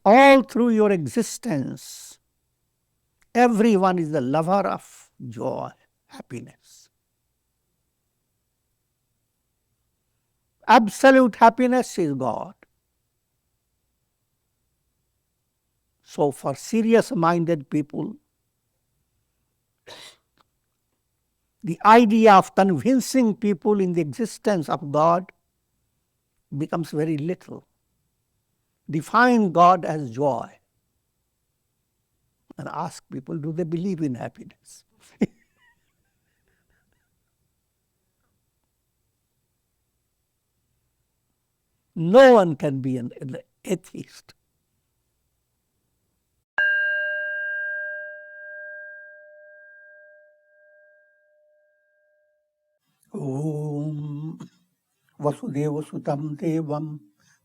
All through your existence, everyone is the lover of joy, happiness. Absolute happiness is God. So for serious-minded people, the idea of convincing people in the existence of God becomes very little. Define God as joy and ask people, do they believe in happiness? No one can be an atheist. Om Vasudeva Sutam Devam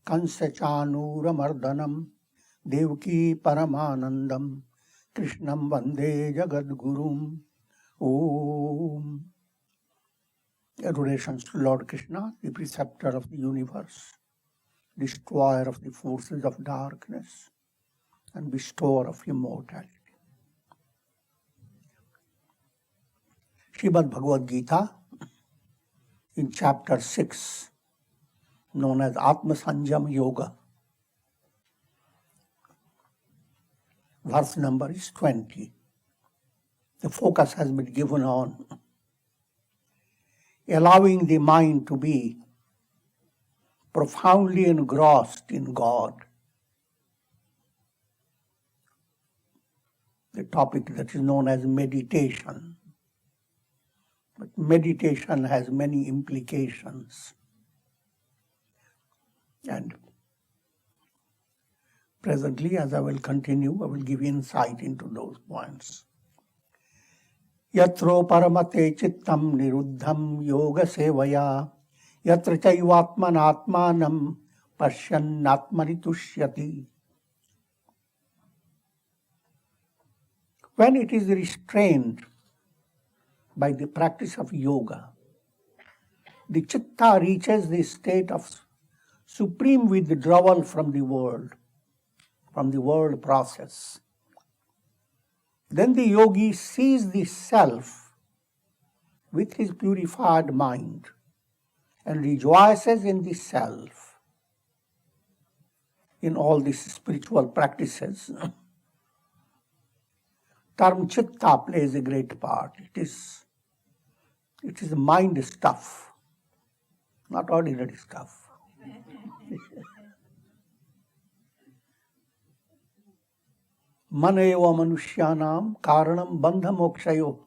Kansa Chanuramardanam Devaki Paramanandam Krishnam Vande Jagadgurum. Om. Adorations to Lord Krishna, the preceptor of the universe, destroyer of the forces of darkness, and bestower of immortality. Srimad Bhagavad Gita, in chapter 6, known as Atma Sanjam Yoga, verse number is 20. The focus has been given on allowing the mind to be profoundly engrossed in God. The topic that is known as meditation. But meditation has many implications. And presently, as I will continue, I will give insight into those points. Yatro paramate chittam niruddham yoga sevaya yatra chaivatmanatmanam pashyannatmani tushyati. When it is restrained by the practice of yoga, the chitta reaches the state of supreme withdrawal from the world process. Then the yogi sees the self with his purified mind and rejoices in the self. In all these spiritual practices, term chitta plays a great part. It is mind stuff, not ordinary stuff. Maneva manushyanam karanam bandha mokshayo.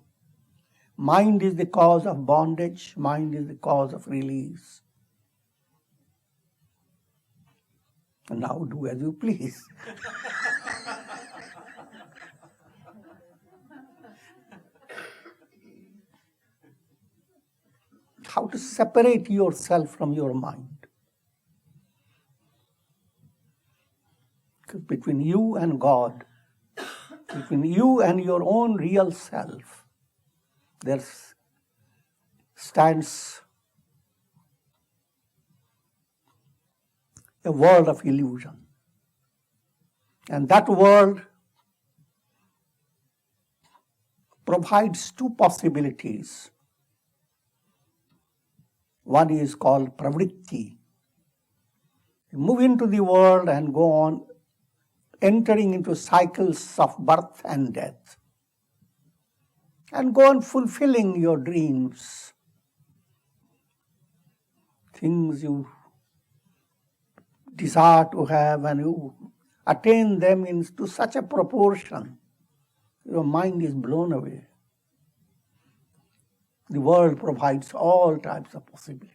Mind is the cause of bondage, mind is the cause of release. And now do as you please. How to separate yourself from your mind. Because between you and God, between you and your own real self, there stands a world of illusion. And that world provides two possibilities. One is called pravritti. You move into the world and go on entering into cycles of birth and death, and go on fulfilling your dreams, things you desire to have, and you attain them into such a proportion, your mind is blown away. The world provides all types of possibilities.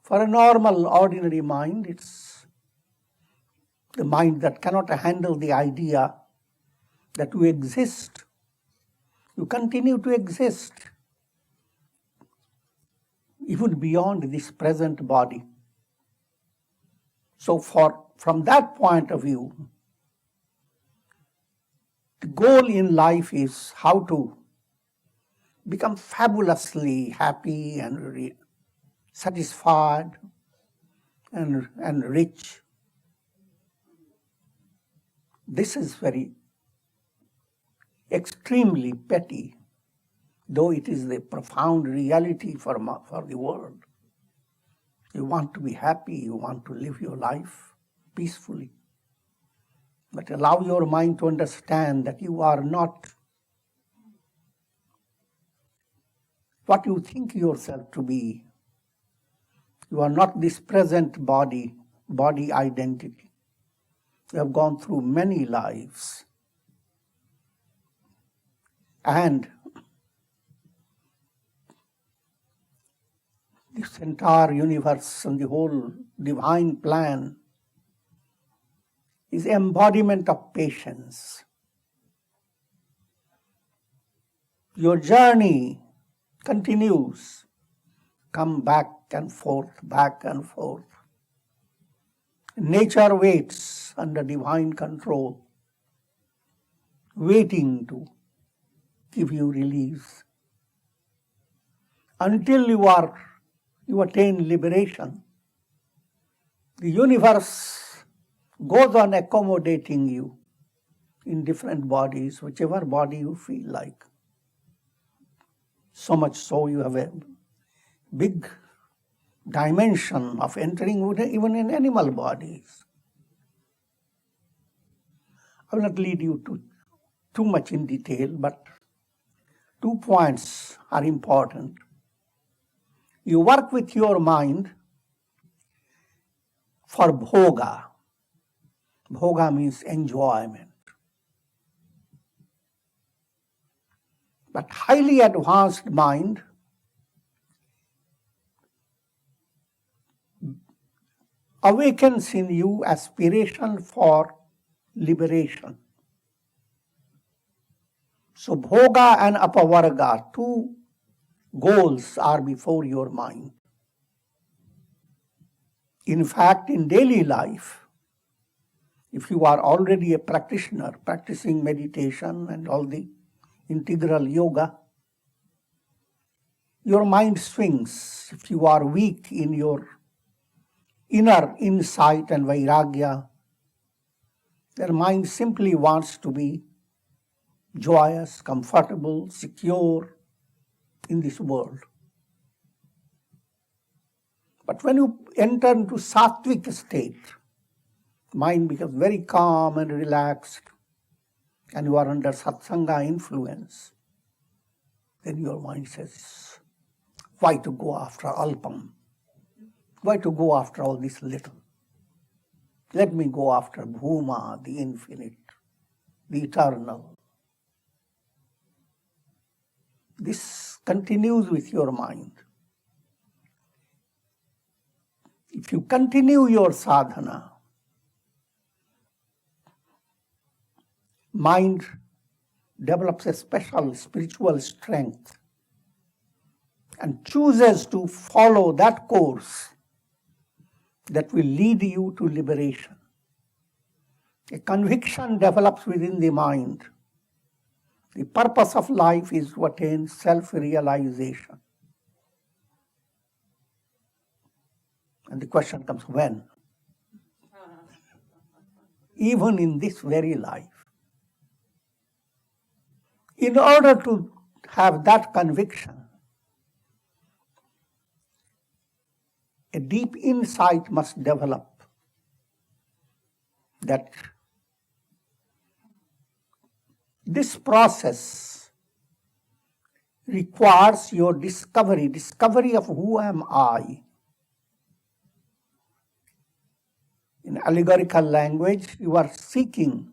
For a normal, ordinary mind, it's the mind that cannot handle the idea that you exist. You continue to exist even beyond this present body. So from that point of view, the goal in life is how to become fabulously happy and satisfied and rich. This is very extremely petty, though it is the profound reality for the world. You want to be happy, you want to live your life peacefully. But allow your mind to understand that you are not what you think yourself to be. You are not this present body identity. You have gone through many lives. And this entire universe and the whole divine plan is embodiment of patience. Your journey continues. Come back and forth, back and forth. Nature waits under divine control, waiting to give you release. Until you attain liberation, the universe goes on accommodating you in different bodies, whichever body you feel like. So much so you have a big dimension of entering even in animal bodies. I will not lead you to too much in detail, but 2 points are important. You work with your mind for Bhoga. Bhoga means enjoyment. But highly advanced mind awakens in you aspiration for liberation. So Bhoga and Apavarga, 2 goals are before your mind. In fact, in daily life, if you are already a practitioner, practicing meditation and all the integral yoga, your mind swings. If you are weak in your inner insight and vairagya, their mind simply wants to be joyous, comfortable, secure in this world. But when you enter into sattvic state, mind becomes very calm and relaxed, and you are under satsanga influence, then your mind says, why to go after alpam? Why to go after all this little? Let me go after Bhuma, the infinite, the eternal. This continues with your mind. If you continue your sadhana, mind develops a special spiritual strength and chooses to follow that course that will lead you to liberation. A conviction develops within the mind. The purpose of life is to attain self-realization. And the question comes, when? Even in this very life. In order to have that conviction, a deep insight must develop that this process requires your discovery of who am I. In allegorical language, you are seeking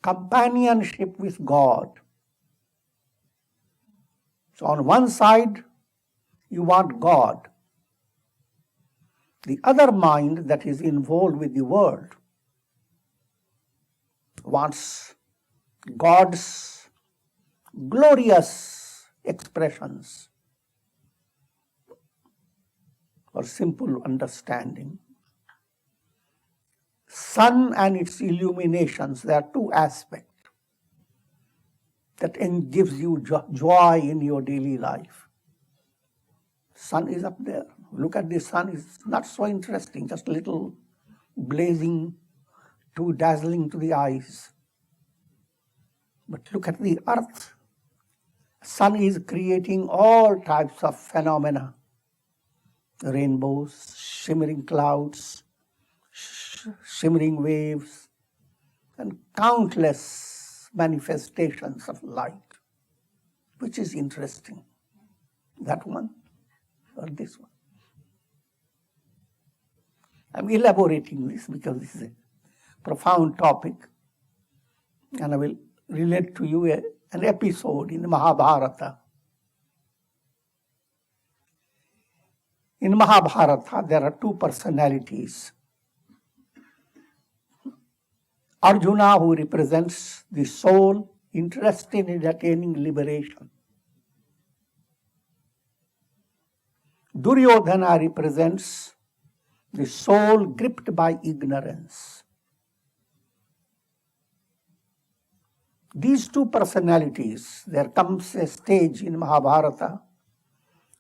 companionship with God. So on one side, you want God. The other mind that is involved with the world wants God's glorious expressions or simple understanding. Sun and its illuminations, there are 2 aspects that gives you joy in your daily life. Sun is up there. Look at the sun, it's not so interesting, just a little blazing too dazzling to the eyes. But look at the earth. Sun is creating all types of phenomena. Rainbows, shimmering clouds, shimmering waves, and countless manifestations of light. Which is interesting? That one or this one? I'm elaborating this because this is a profound topic, and I will relate to you an episode in Mahabharata. In Mahabharata, there are two personalities. Arjuna, who represents the soul interested in attaining liberation. Duryodhana represents the soul gripped by ignorance. These two personalities, there comes a stage in Mahabharata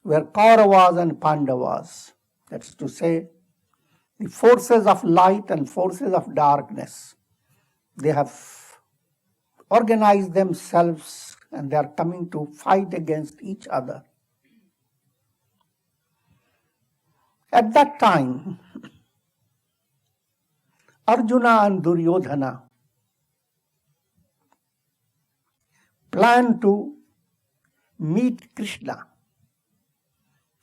where Kauravas and Pandavas, that's to say, the forces of light and forces of darkness, they have organized themselves and they are coming to fight against each other. At that time, Arjuna and Duryodhana planned to meet Krishna.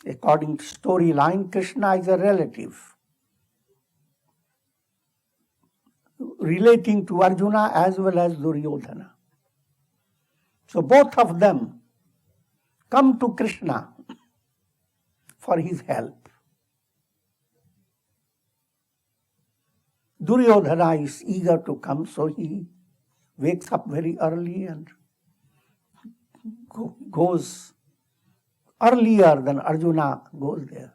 According to storyline, Krishna is a relative relating to Arjuna as well as Duryodhana. So both of them come to Krishna for his help. Duryodhana is eager to come, so he wakes up very early and goes earlier than Arjuna goes there.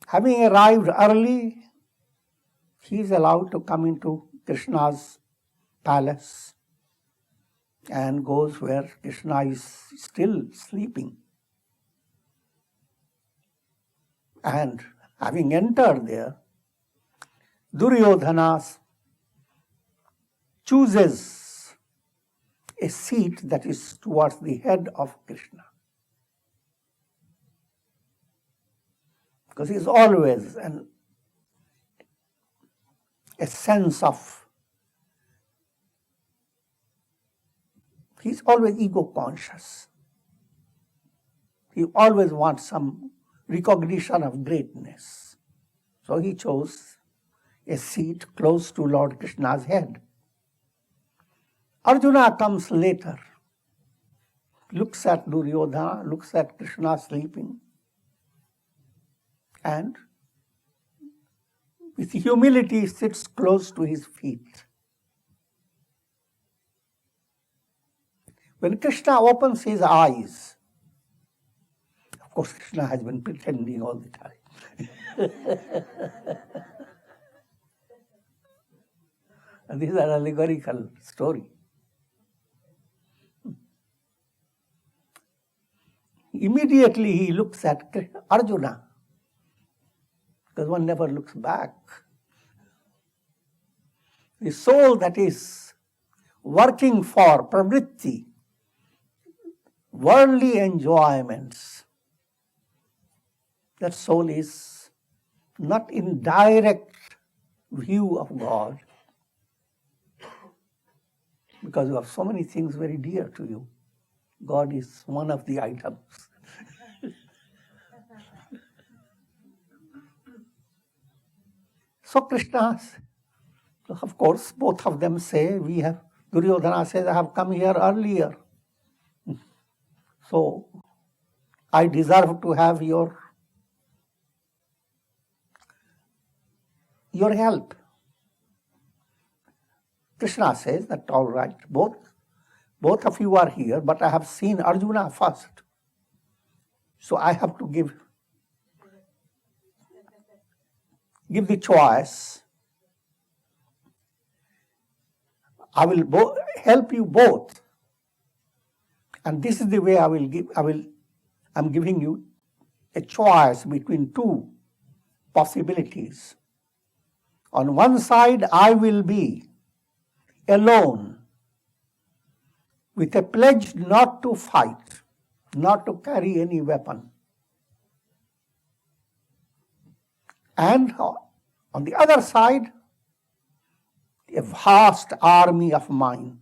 Having arrived early, he is allowed to come into Krishna's palace and goes where Krishna is still sleeping. And having entered there, Duryodhana chooses a seat that is towards the head of Krishna. Because he is always a sense of, he's always ego conscious. He always wants some recognition of greatness. So he chose a seat close to Lord Krishna's head. Arjuna comes later, looks at Duryodhana, looks at Krishna sleeping, and with humility sits close to his feet. When Krishna opens his eyes, of course Krishna has been pretending all the time. And these are allegorical story. Immediately he looks at Arjuna, because one never looks back. The soul that is working for pravritti, worldly enjoyments, that soul is not in direct view of God, because you have so many things very dear to you. God is one of the items. So Krishna, of course, both of them say, Duryodhana says, I have come here earlier. So I deserve to have your help. Krishna says that all right, both of you are here, but I have seen Arjuna first. So I have to give the choice. I will help you both. And this is the way I'm giving you a choice between two possibilities. On one side, I will be alone, with a pledge not to fight, not to carry any weapon. And on the other side, a vast army of mine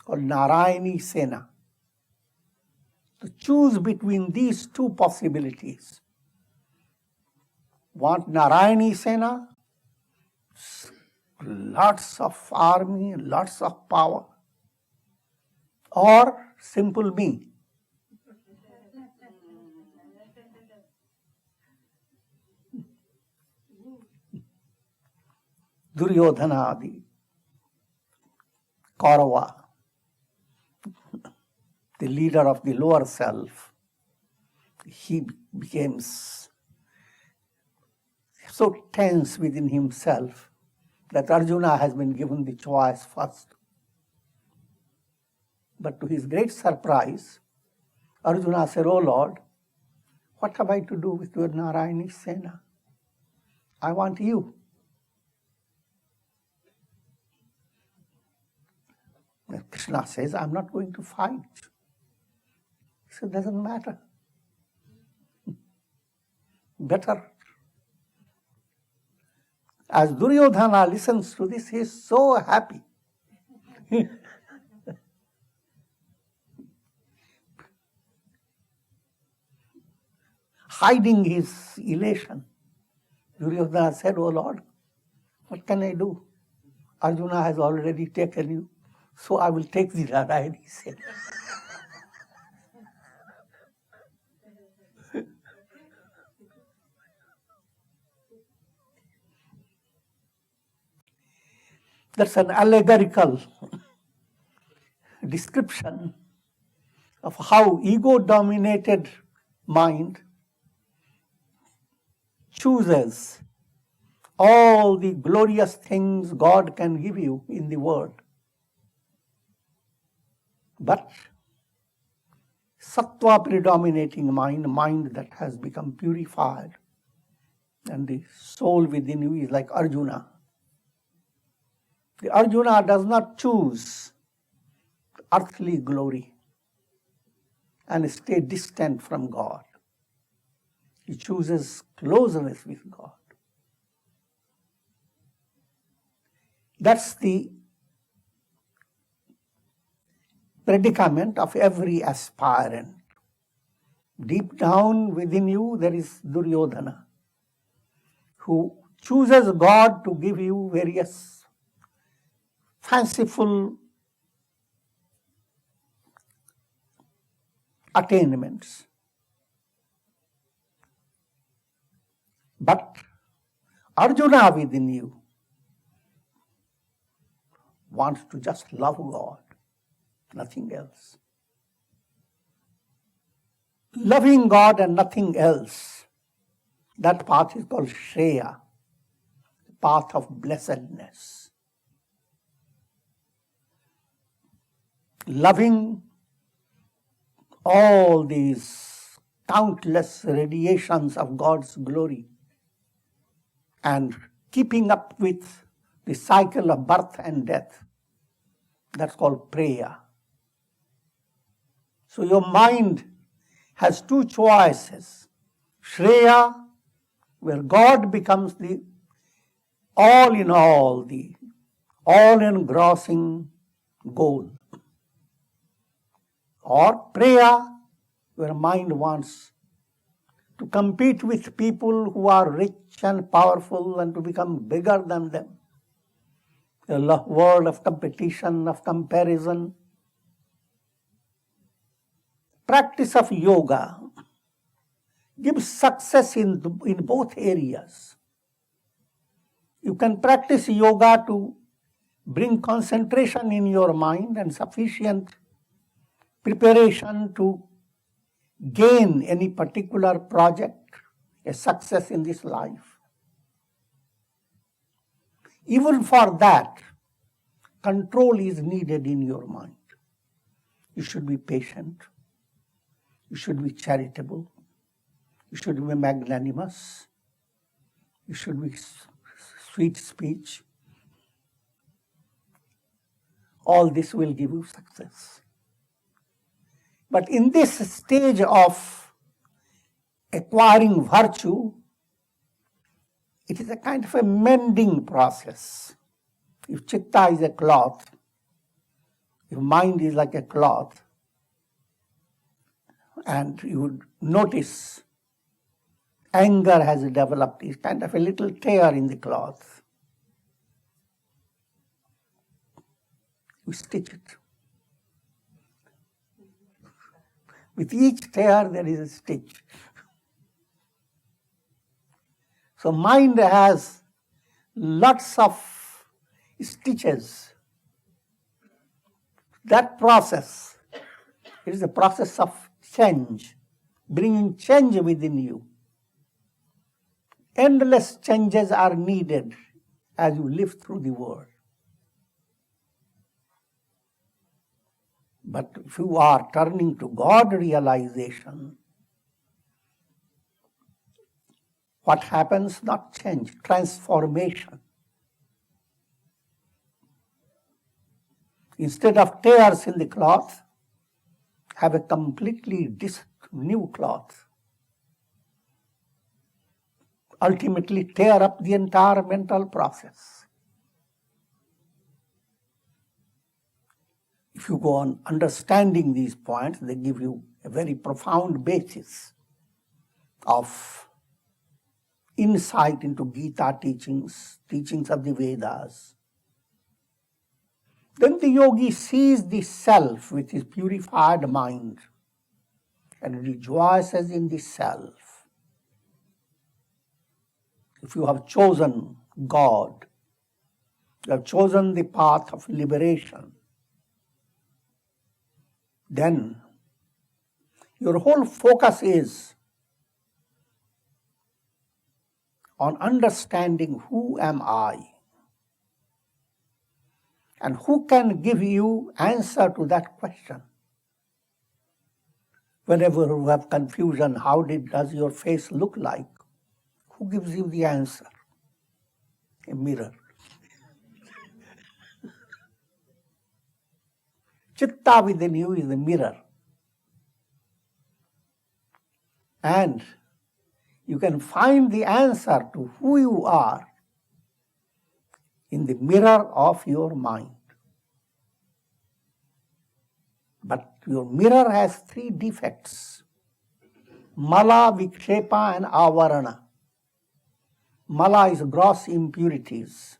called Narayani Sena. To choose between these two possibilities. Want Narayani Sena? Lots of army, lots of power. Or simple me. Duryodhana, the Kaurava, the leader of the lower self, he became so tense within himself that Arjuna has been given the choice first. But to his great surprise, Arjuna said, "Oh Lord, what have I to do with your Narayani Sena? I want you." Krishna says, "I'm not going to fight." He said, "Doesn't matter. Better." As Duryodhana listens to this, he is so happy. Hiding his elation. Duryodhana said, "Oh Lord, what can I do? Arjuna has already taken you, so I will take the Narayani Sena." That's an allegorical description of how ego-dominated mind chooses all the glorious things God can give you in the world. But sattva predominating mind that has become purified, and the soul within you is like Arjuna. The Arjuna does not choose earthly glory and stay distant from God. He chooses closeness with God. That's the predicament of every aspirant. Deep down within you, there is Duryodhana, who chooses God to give you various fanciful attainments. But Arjuna within you wants to just love God, nothing else. Loving God and nothing else, that path is called Shreya, the path of blessedness. Loving all these countless radiations of God's glory and keeping up with the cycle of birth and death, that's called Preya. So your mind has two choices. Shreya, where God becomes the all in all, the all-engrossing goal. Or Preya, where mind wants to compete with people who are rich and powerful and to become bigger than them. A world of competition, of comparison. Practice of yoga gives success in both areas. You can practice yoga to bring concentration in your mind and sufficient preparation to gain any particular project, a success in this life. Even for that, control is needed in your mind. You should be patient. You should be charitable. You should be magnanimous. You should be sweet speech. All this will give you success. But in this stage of acquiring virtue, it is a kind of a mending process. If chitta is a cloth, if mind is like a cloth, and you would notice anger has developed, it's kind of a little tear in the cloth. You stitch it. With each tear there is a stitch. So mind has lots of stitches. That process is a process of change, bringing change within you. Endless changes are needed as you live through the world. But if you are turning to God realization, what happens? Not change, transformation. Instead of tears in the cloth, have a completely new cloth. Ultimately tear up the entire mental process. If you go on understanding these points, they give you a very profound basis of insight into Gita teachings, teachings of the Vedas. Then the yogi sees the self with his purified mind and rejoices in the self. If you have chosen God, you have chosen the path of liberation, then your whole focus is on understanding who am I, and who can give you answer to that question. Whenever you have confusion, how does your face look like? Who gives you the answer? A mirror. Chitta within you is the mirror. And you can find the answer to who you are in the mirror of your mind. But your mirror has 3 defects: mala, vikshepa and avarana. Mala is gross impurities.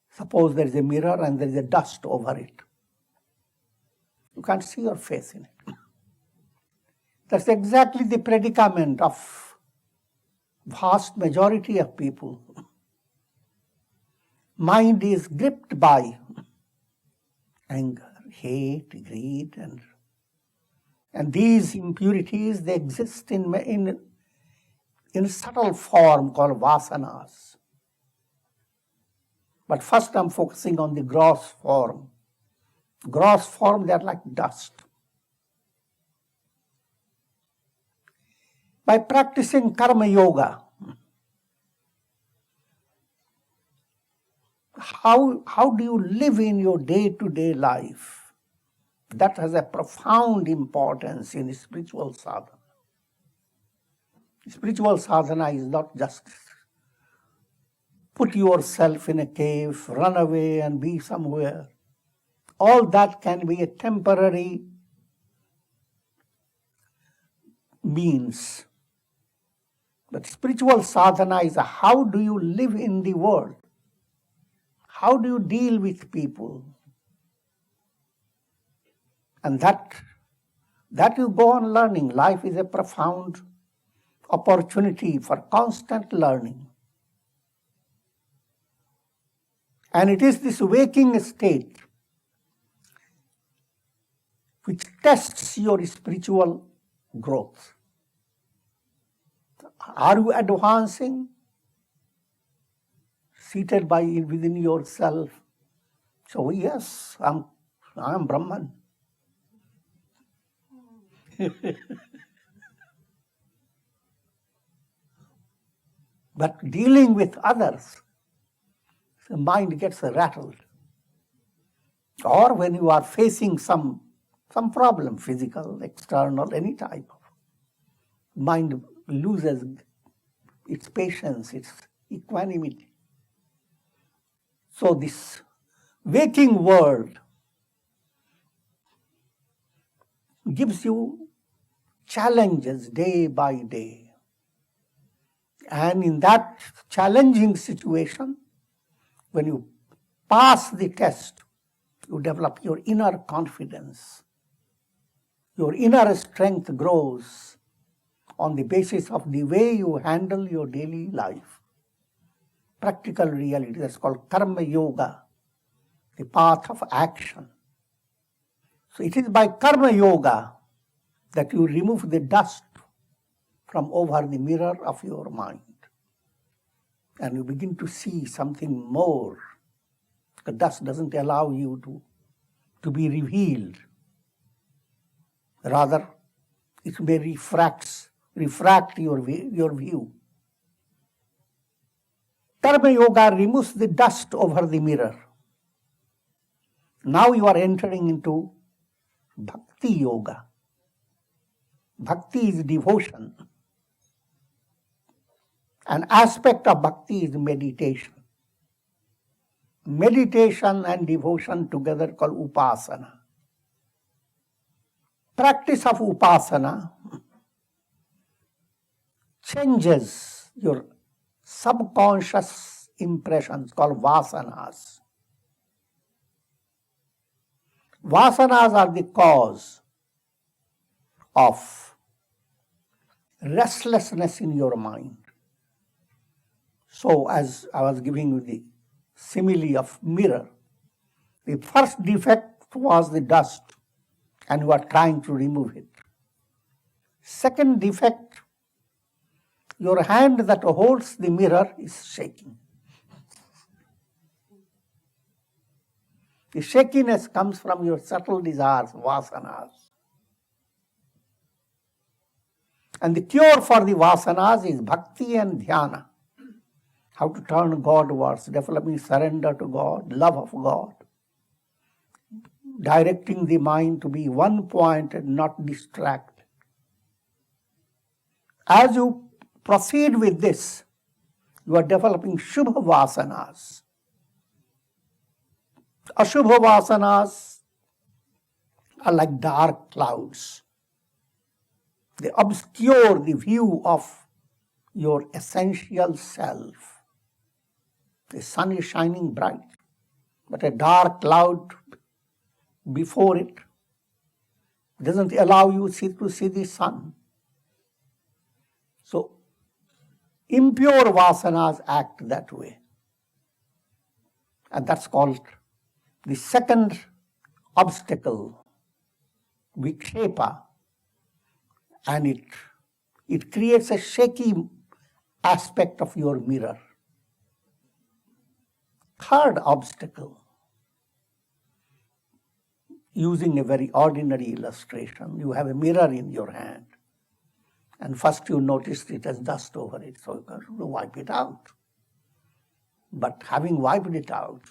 Suppose there is a mirror and there is a dust over it. You can't see your face in it. That's exactly the predicament of vast majority of people. Mind is gripped by anger, hate, greed, and these impurities, they exist in subtle form called vasanas. But first I'm focusing on the gross form. Gross form, they are like dust. By practicing karma yoga, how do you live in your day-to-day life? That has a profound importance in spiritual sadhana. Spiritual sadhana is not just put yourself in a cave, run away and be somewhere. All that can be a temporary means. But spiritual sadhana is how do you live in the world? How do you deal with people? And that you go on learning. Life is a profound opportunity for constant learning. And it is this waking state which tests your spiritual growth. Are you advancing? Seated within yourself. So yes, I am Brahman. But dealing with others, the mind gets rattled. Or when you are facing some problem, physical, external, any type of, mind loses its patience, its equanimity. So this waking world gives you challenges day by day. And in that challenging situation, when you pass the test, you develop your inner confidence. Your inner strength grows on the basis of the way you handle your daily life. Practical reality, that's called karma yoga, the path of action. So it is by karma yoga that you remove the dust from over the mirror of your mind. And you begin to see something more. The dust doesn't allow you to be revealed. Rather, it may refract your view. Karma yoga removes the dust over the mirror. Now you are entering into bhakti yoga. Bhakti is devotion. An aspect of bhakti is meditation. Meditation and devotion together called upasana. Practice of upasana changes your subconscious impressions called vasanas. Vasanas are the cause of restlessness in your mind. So as I was giving you the simile of mirror, the first defect was the dust and you are trying to remove it. Second defect, your hand that holds the mirror is shaking. The shakiness comes from your subtle desires, vasanas. And the cure for the vasanas is bhakti and dhyana. How to turn Godwards, developing surrender to God, love of God. Directing the mind to be one point and not distracted. As you proceed with this, you are developing Shubha Vasanas. Ashubha Vasanas are like dark clouds. They obscure the view of your essential self. The sun is shining bright, but a dark cloud before it doesn't allow you to see the sun. So, impure vasanas act that way. And that's called the second obstacle, vikshepa. And it creates a shaky aspect of your mirror. Third obstacle, using a very ordinary illustration, you have a mirror in your hand. And first you noticed it has dust over it, so you have to wipe it out. But having wiped it out,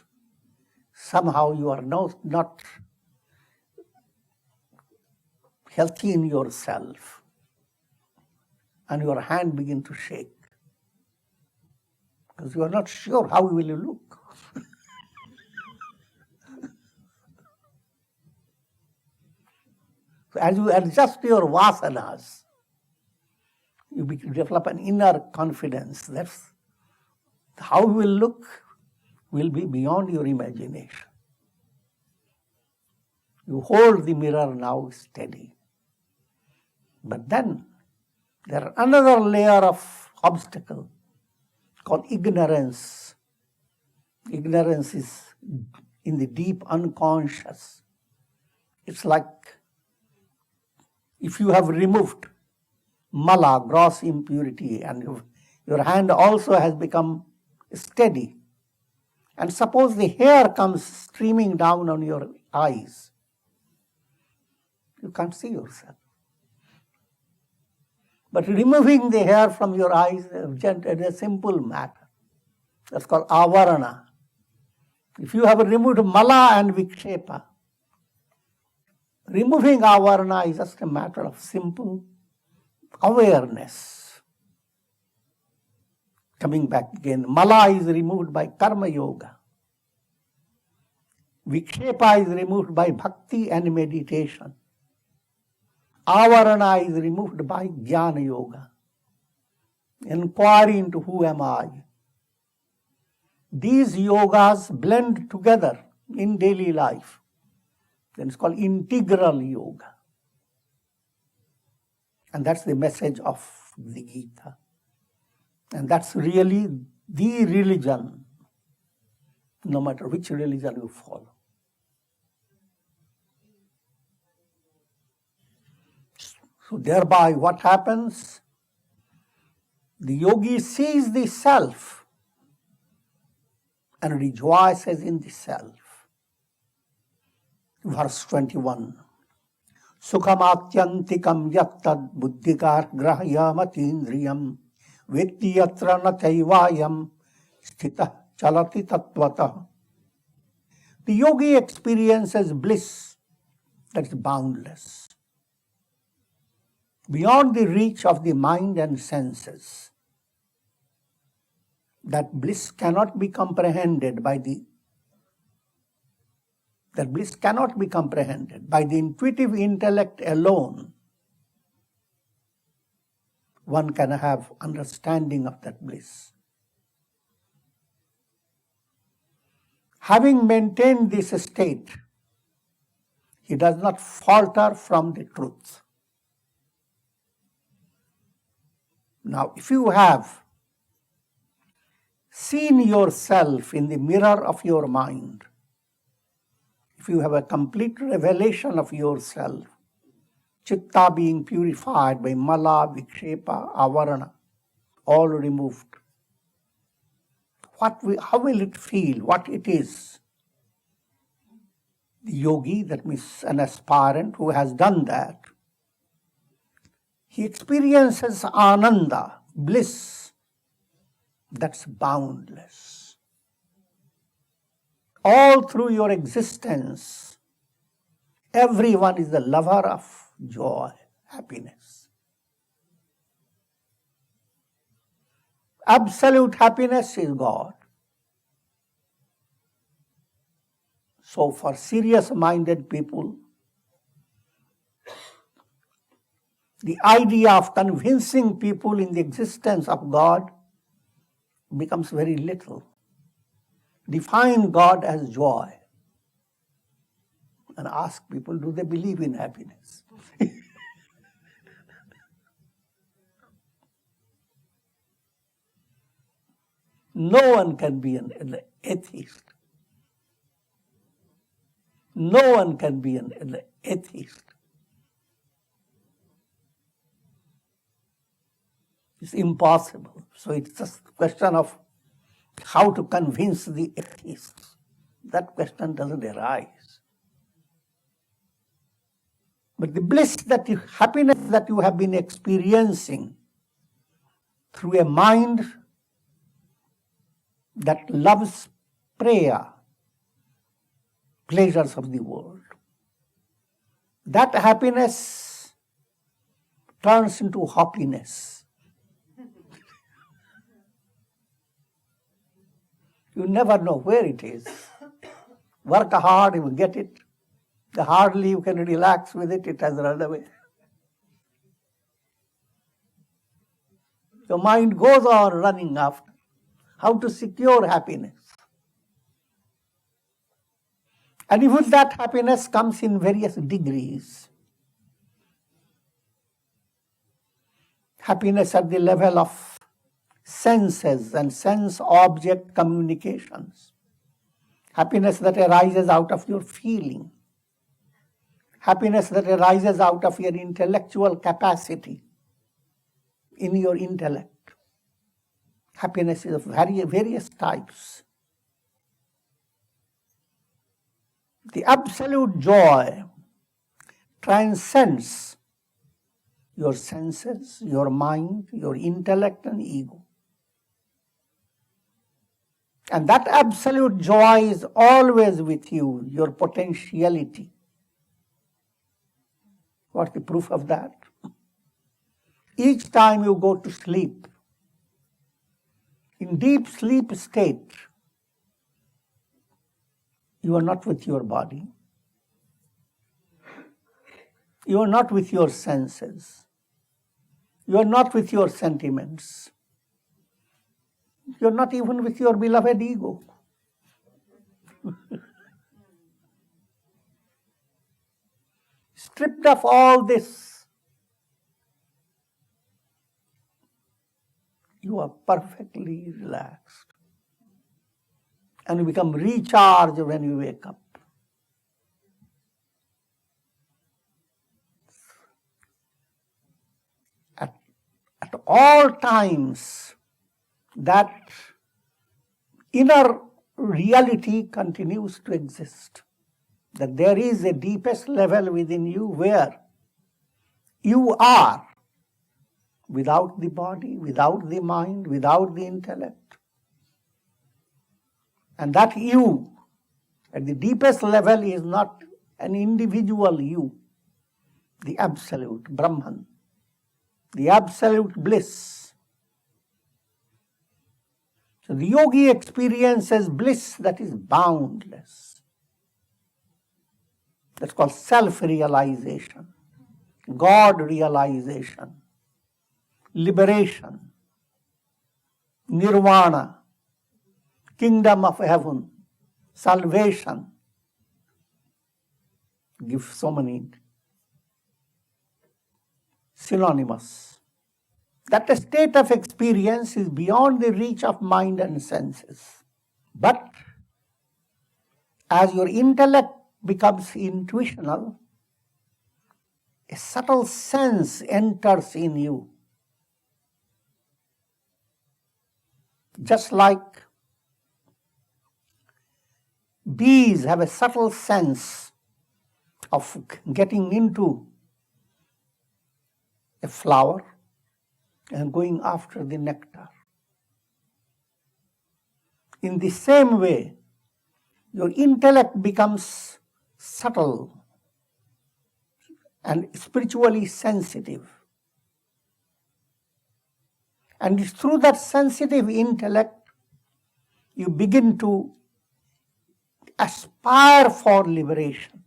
somehow you are not healthy in yourself. And your hand begins to shake. Because you are not sure how will you look. So as you adjust your vasanas, you develop an inner confidence. That's how you will look will be beyond your imagination. You hold the mirror now steady. But then there are another layer of obstacle called ignorance. Ignorance is in the deep unconscious. It's like if you have removed mala, gross impurity, and your hand also has become steady. And suppose the hair comes streaming down on your eyes. You can't see yourself. But removing the hair from your eyes is a simple matter. That's called avarana. If you have removed mala and vikshepa, removing avarana is just a matter of simple awareness. Coming back again, mala is removed by karma yoga. Vikshepa is removed by bhakti and meditation. Avarana is removed by jnana yoga. Inquiry into who am I. These yogas blend together in daily life. Then it's called integral yoga. And that's the message of the Gita. And that's really the religion, no matter which religion you follow. So thereby what happens? The yogi sees the self and rejoices in the self. Verse 21. Sukhamatyantikam yaktad buddhikar grahyamatīndriyam vetti yatra na chaivayam sthita chalati tattvata. The yogi experiences bliss that is boundless, beyond the reach of the mind and senses. That bliss cannot be comprehended by the intuitive intellect alone. One can have understanding of that bliss. Having maintained this state, he does not falter from the truth. Now, if you have seen yourself in the mirror of your mind, if you have a complete revelation of yourself, chitta being purified by mala, vikshepa, avarana, all removed, how will it feel? What it is? The yogi, that means an aspirant who has done that, he experiences ananda, bliss, that's boundless. All through your existence, everyone is the lover of joy, happiness. Absolute happiness is God. So for serious-minded people, the idea of convincing people in the existence of God becomes very little. Define God as joy and ask people, do they believe in happiness? No one can be an atheist. No one can be an atheist. It's impossible. So it's just a question of how to convince the atheists. That question doesn't arise. But the bliss happiness that you have been experiencing through a mind that loves prayer, pleasures of the world, that happiness turns into happiness. You never know where it is. Work hard, you will get it. The hardly you can relax with it, it has run away. Your mind goes on running after how to secure happiness. And even that happiness comes in various degrees. Happiness at the level of senses and sense-object communications. Happiness that arises out of your feeling. Happiness that arises out of your intellectual capacity, in your intellect. Happiness is of various types. The absolute joy transcends your senses, your mind, your intellect and ego. And that absolute joy is always with you, your potentiality. What's the proof of that? Each time you go to sleep, in deep sleep state, you are not with your body. You are not with your senses. You are not with your sentiments. You are not even with your beloved ego. Stripped of all this, you are perfectly relaxed. And you become recharged when you wake up. At all times, that inner reality continues to exist. That there is a deepest level within you where you are without the body, without the mind, without the intellect. And that you, at the deepest level, is not an individual you, the absolute Brahman, the absolute bliss. So the yogi experiences bliss that is boundless. That's called self-realization, God-realization, liberation, nirvana, kingdom of heaven, salvation. Give so many synonymous. That state of experience is beyond the reach of mind and senses. But as your intellect becomes intuitional, a subtle sense enters in you. Just like bees have a subtle sense of getting into a flower and going after the nectar. In the same way, your intellect becomes subtle and spiritually sensitive. And it's through that sensitive intellect you begin to aspire for liberation.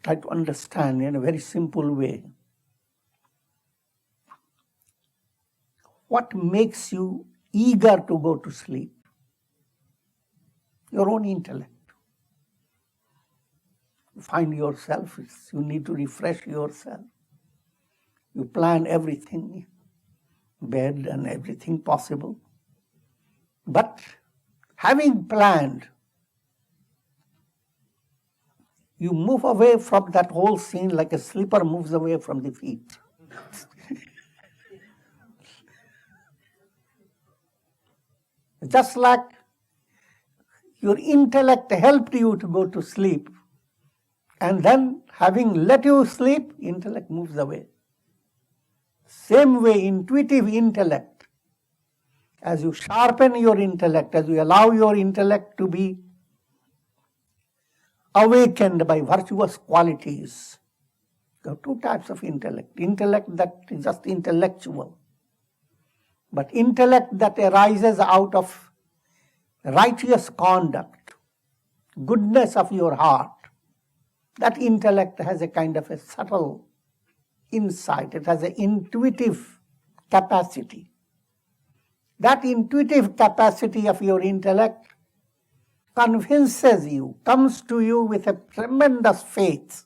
Try to understand in a very simple way. What makes you eager to go to sleep? Your own intellect. You find yourself, you need to refresh yourself. You plan everything, bed and everything possible. But having planned, you move away from that whole scene like a slipper moves away from the feet. Just like your intellect helped you to go to sleep, and then having let you sleep, intellect moves away. Same way, intuitive intellect, as you sharpen your intellect, as you allow your intellect to be awakened by virtuous qualities. There are two types of intellect. Intellect that is just intellectual, but intellect that arises out of righteous conduct, goodness of your heart. That intellect has a kind of a subtle insight. It has an intuitive capacity. That intuitive capacity of your intellect convinces you, comes to you with a tremendous faith.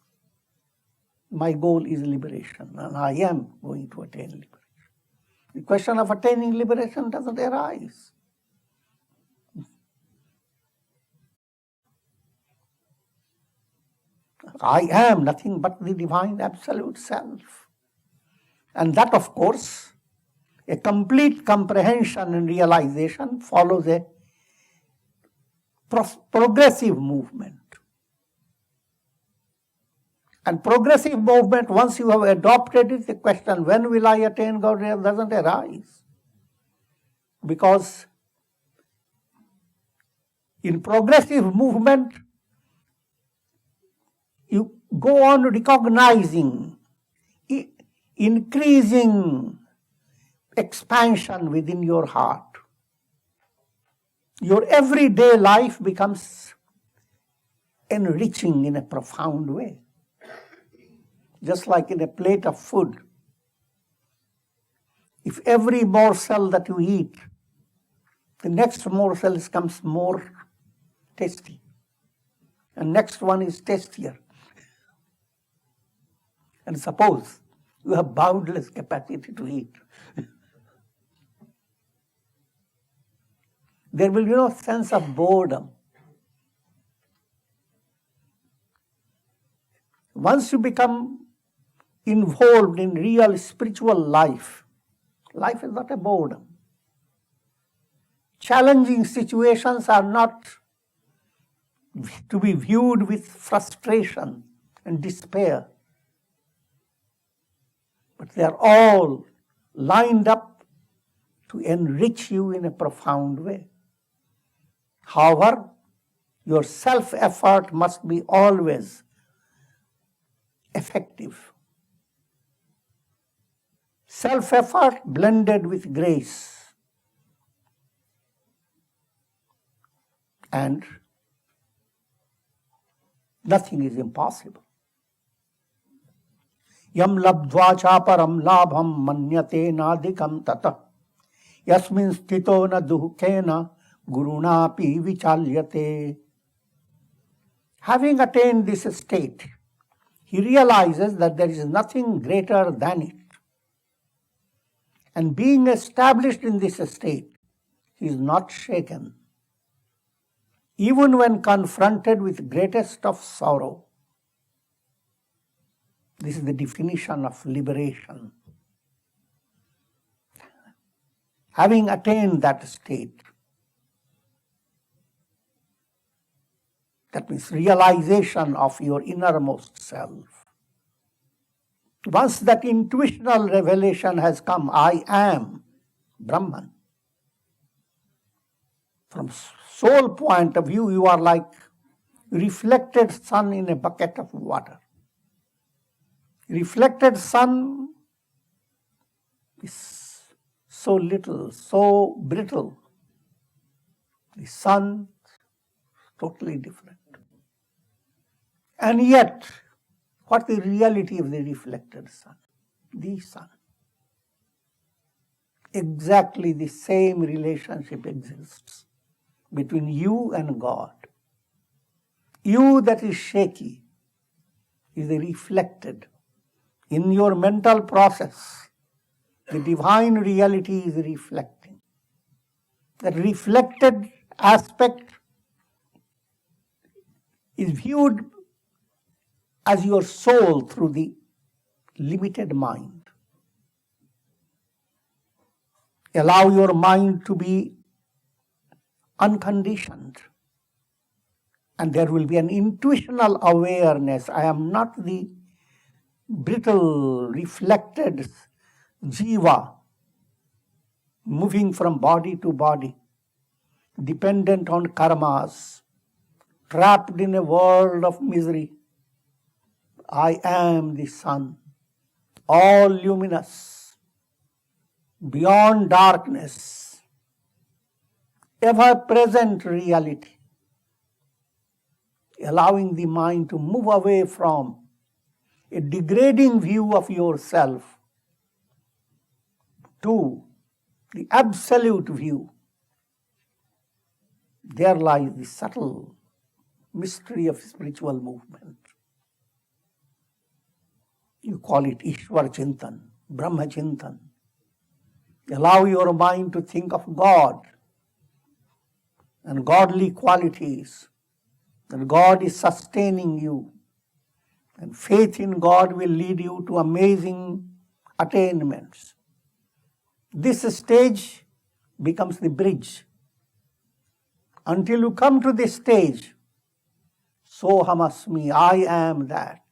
My goal is liberation, and I am going to attain liberation. The question of attaining liberation doesn't arise. I am nothing but the divine absolute self. And that, of course, a complete comprehension and realization follows a progressive movement. And progressive movement, once you have adopted it, the question, when will I attain God, doesn't arise. Because in progressive movement, you go on recognizing, increasing expansion within your heart. Your everyday life becomes enriching in a profound way. Just like in a plate of food. If every morsel that you eat, the next morsel becomes more tasty. And next one is tastier. And suppose you have boundless capacity to eat. There will be no sense of boredom. Once you become involved in real spiritual life, life is not a boredom. Challenging situations are not to be viewed with frustration and despair, but they are all lined up to enrich you in a profound way. However, your self-effort must be always effective. Self-effort blended with grace. And nothing is impossible. Yam labdva chaparam labham manyate nadikam tata. Yasmin sthito na duhkena gurunapi vichalyate. Having attained this state, he realizes that there is nothing greater than it. And being established in this state, he is not shaken. Even when confronted with greatest of sorrow. This is the definition of liberation. Having attained that state, that means realization of your innermost self. Once that intuitional revelation has come, I am Brahman. From soul point of view, you are like reflected sun in a bucket of water. Reflected sun is so little, so brittle. The sun is totally different. And yet, what is the reality of the reflected sun? The sun. Exactly the same relationship exists between you and God. You that is shaky is reflected. In your mental process, the divine reality is reflecting. That reflected aspect is viewed as your soul through the limited mind. Allow your mind to be unconditioned. And there will be an intuitional awareness. I am not the brittle, reflected jiva moving from body to body, dependent on karmas, trapped in a world of misery. I am the sun, all luminous, beyond darkness, ever-present reality, allowing the mind to move away from a degrading view of yourself to the absolute view. There lies the subtle mystery of spiritual movement. You call it Ishwar Chintan, Brahma Chintan. Allow your mind to think of God and godly qualities, and God is sustaining you. And faith in God will lead you to amazing attainments. This stage becomes the bridge. Until you come to this stage, Soham asmi, I am that.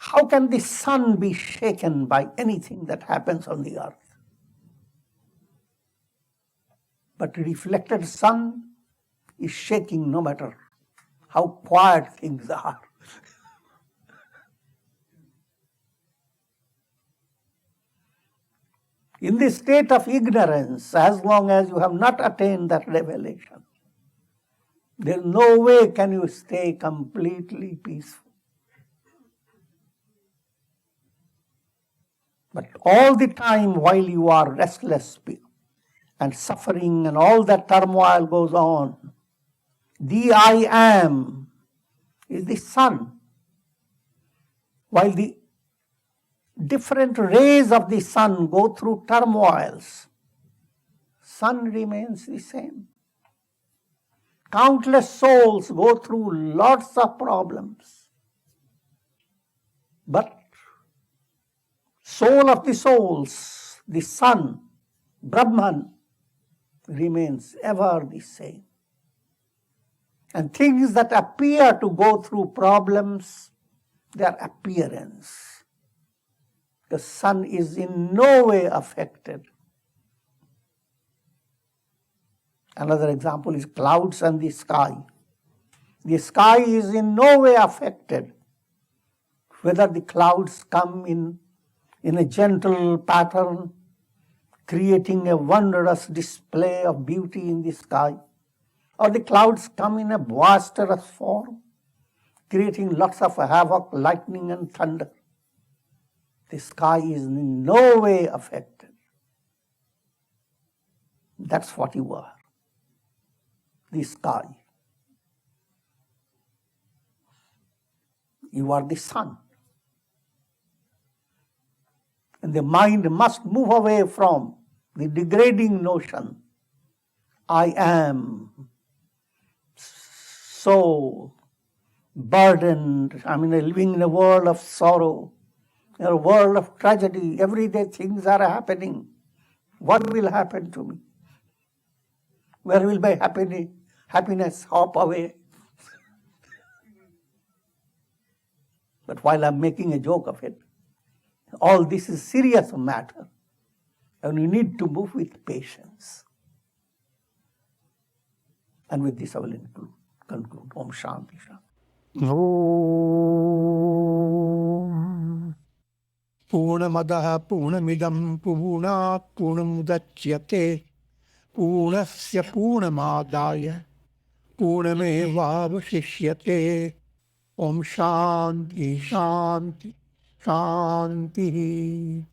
How can the sun be shaken by anything that happens on the earth? But reflected sun is shaking no matter how quiet things are. In this state of ignorance, as long as you have not attained that revelation, there is no way can you stay completely peaceful. But all the time while you are restless and suffering and all that turmoil goes on, the I am is the sun. While the different rays of the sun go through turmoils, sun remains the same. Countless souls go through lots of problems, but soul of the souls, the sun, Brahman, remains ever the same. And things that appear to go through problems, their appearance. The sun is in no way affected. Another example is clouds and the sky. The sky is in no way affected. Whether the clouds come in a gentle pattern, creating a wondrous display of beauty in the sky, or the clouds come in a boisterous form, creating lots of havoc, lightning and thunder. The sky is in no way affected. That's what you are, the sky. You are the sun. And the mind must move away from the degrading notion, I am so burdened, living in a world of sorrow, in a world of tragedy. Every day things are happening. What will happen to me? Where will my happiness hop away? But while I'm making a joke of it, all this is serious matter. And you need to move with patience. And with this I will conclude. Om Shanti Shanti. Om Purnamadaha Purnamidam Purnat Purnamudachyate Purnasya Purnamadaya Purnamevavashishyate. Om Shanti Shanti Shanti.